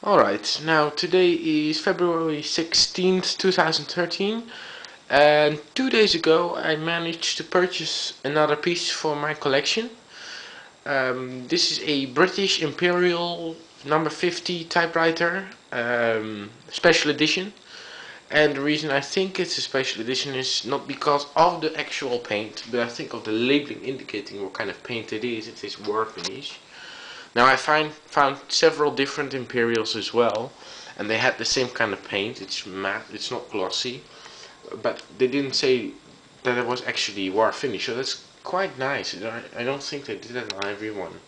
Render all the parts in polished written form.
Alright, now today is February 16th, 2013, and 2 days ago I managed to purchase another piece for my collection. This is a British Imperial number 50 typewriter, special edition. And the reason I think it's a special edition is not because of the actual paint, but I think of the labeling indicating what kind of paint it is. It is war finish. Now I found several different Imperials as well, and they had the same kind of paint. It's matte, it's not glossy, but they didn't say that it was actually war finish, so that's quite nice. I don't think they did that on everyone.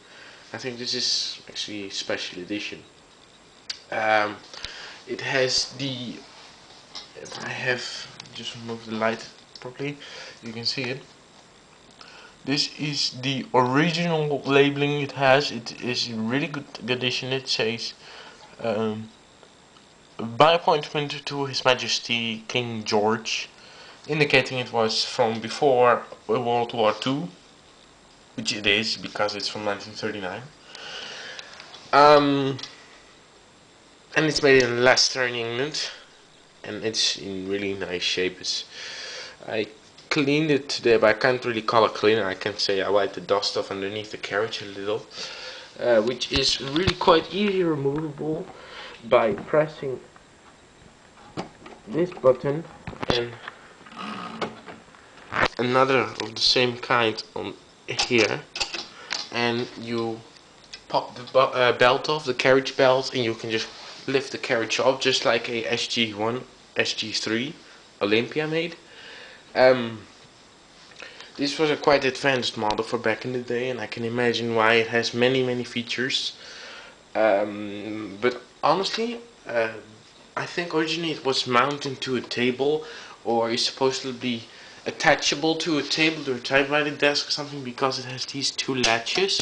I think this is actually special edition. It has the, if I have just moved the light properly, you can see it. This is the original labeling it has. It is a really good edition. It says, by appointment to His Majesty King George, indicating it was from before World War II, which it is because it's from 1939. And it's made in Leicester in England, and it's in really nice shape. I cleaned it today, but I can't really color clean it. I can say I wiped the dust off underneath the carriage a little, which is really quite easy removable by pressing this button and another of the same kind on here, and you pop the belt off, the carriage belt, and you can just lift the carriage off just like a SG1, SG3 Olympia made. This was a quite advanced model for back in the day, and I can imagine why it has many features. But honestly, I think originally it was mounted to a table, or is supposed to be attachable to a table, to a typewriter desk or something, because it has these two latches,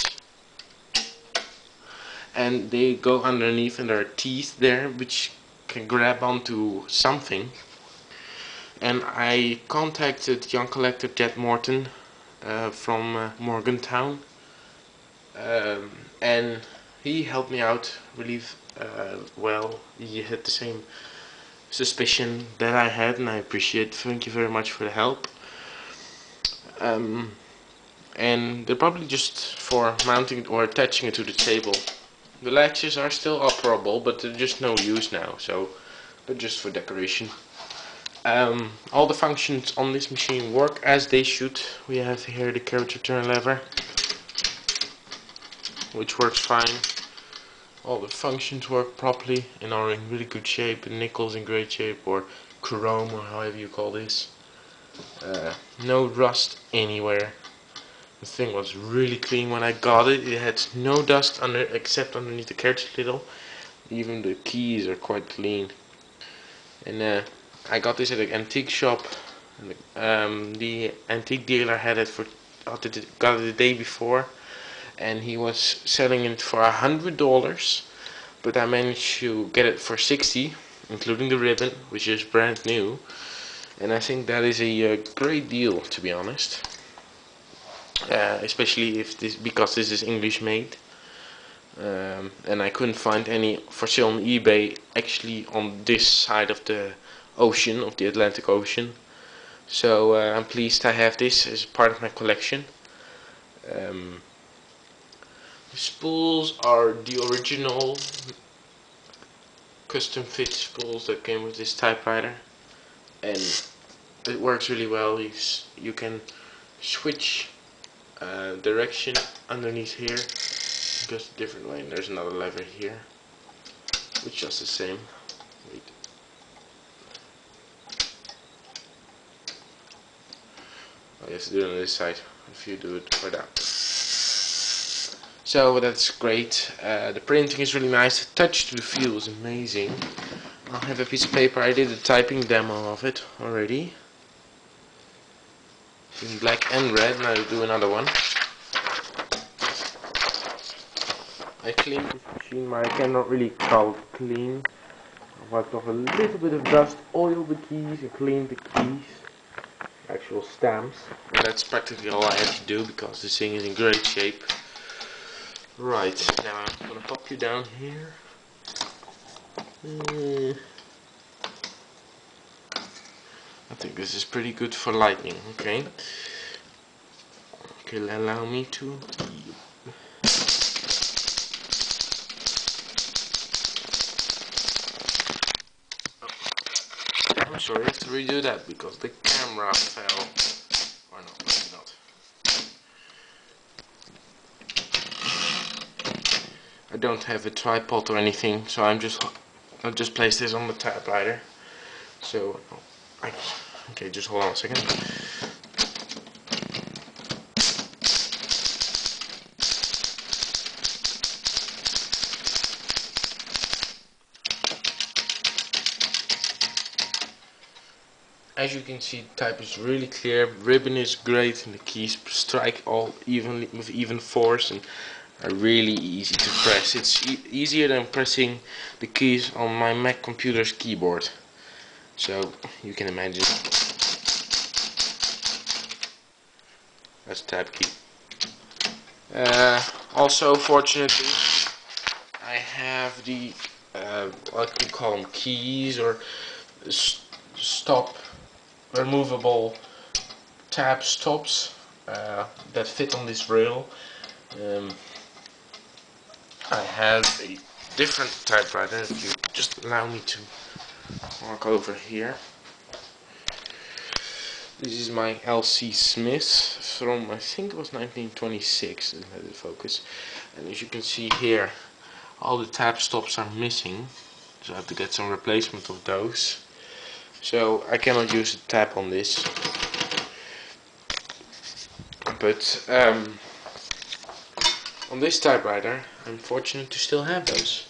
and they go underneath, and there are teeth there which can grab onto something. And I contacted young collector Jet Morton from Morgantown, and he helped me out really well. He had the same suspicion that I had, and I appreciate it. Thank you very much for the help. And they're probably just for mounting it or attaching it to the table. The latches are still operable, but they're just no use now, so they're just for decoration. All the functions on this machine work as they should. We have here the carriage return lever, which works fine. All the functions work properly and are in really good shape. The nickel's in great shape, or chrome, or however you call this. No rust anywhere. The thing was really clean when I got it. It had no dust except underneath the carriage little. Even the keys are quite clean. And I got this at an antique shop. The antique dealer had it got it the day before, and he was selling it for $100, but I managed to get it for $60, including the ribbon, which is brand new. And I think that is a great deal, to be honest. Especially because this is English made. And I couldn't find any for sale on eBay actually on this side of the ocean, of the Atlantic Ocean. So I'm pleased I have this as part of my collection. The spools are the original custom fit spools that came with this typewriter, and it works really well. You can switch direction underneath here. It goes a different way, and there's another lever here which does the same. Wait. Oh, you have to do it on this side if you do it for that. So that's great. The printing is really nice. The touch to the feel is amazing. I have a piece of paper. I did a typing demo of it already in black and red. Now I'll do another one. I cleaned this machine, but I cannot really call it clean. I wiped off a little bit of dust, oiled the keys, and cleaned the keys. Actual stamps. And that's practically all I have to do because this thing is in great shape. Right, now I'm gonna pop you down here. I think this is pretty good for lighting. Okay. Okay, allow me to. I'm sorry, I have to redo that because the camera fell. Or no, maybe not. I don't have a tripod or anything, so I'll just place this on the typewriter. So, okay, just hold on a second. As you can see, the type is really clear, ribbon is great, and the keys strike all evenly with even force and are really easy to press. It's easier than pressing the keys on my Mac computer's keyboard. So you can imagine. That's the tab key. Also, fortunately, I have the what we call them, keys or stop removable tab stops that fit on this rail. I have a different typewriter. If you just allow me to walk over here. This is my LC Smith from, I think it was 1926. Let it focus. And as you can see here, all the tab stops are missing, so I have to get some replacement of those. So I cannot use the tab on this, but on this typewriter I'm fortunate to still have those.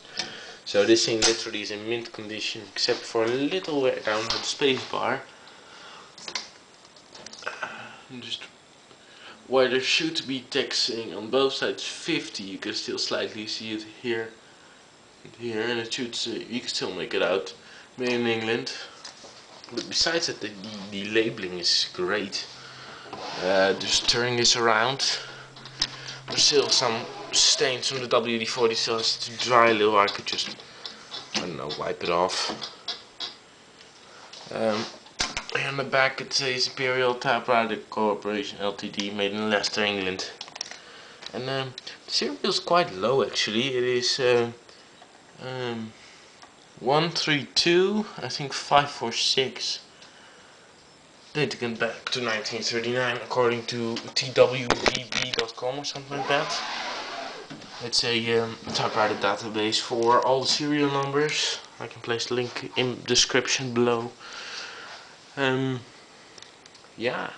So this thing literally is in mint condition, except for a little wear down the space bar. Just where there should be text saying on both sides 50, you can still slightly see it here and here, and it should say, you can still make it out, made in England. But besides that, the labeling is great. Just turning this around, there's still some stains from the WD-40, still has to dry a little. I could just, I don't know, wipe it off. On the back it says Imperial Typewriter Corporation Ltd, made in Leicester, England. And the serial is quite low actually. It is 132, I think 546. Dated back to 1939 according to twbb.com or something like that. It's a typewriter database for all the serial numbers. I can place the link in the description below. Yeah,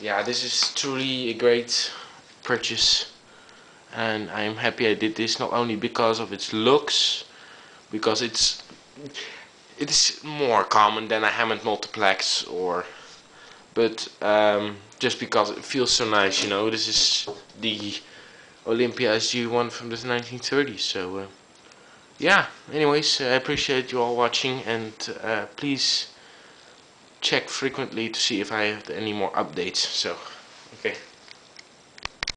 this is truly a great purchase, and I'm happy I did this, not only because of its looks, because it is more common than a Hammond multiplex, but just because it feels so nice, you know. This is the Olympia SG1 from the 1930s, so yeah. Anyways, I appreciate you all watching, and please check frequently to see if I have any more updates. So, okay.